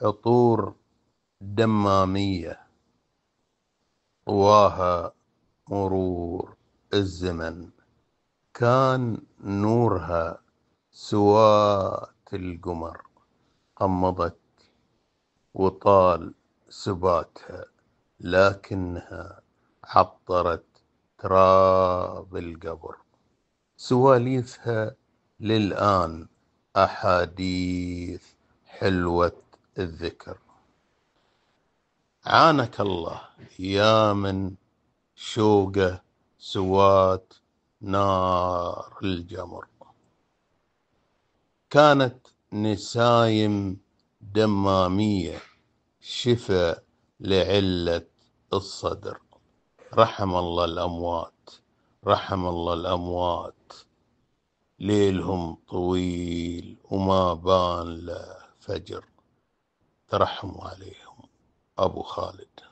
عطور دمامية طواها مرور الزمن، كان نورها سوات القمر، غمضت وطال سباتها، لكنها عطرت تراب القبر. سواليفها للآن أحاديث حلوة الذكر. عانك الله يا من شوقه سوات نار الجمر. كانت نسايم دمامية شفى لعلة الصدر. رحم الله الأموات، رحم الله الأموات، ليلهم طويل وما بان له فجر. ترحموا عليهم. أبو خالد.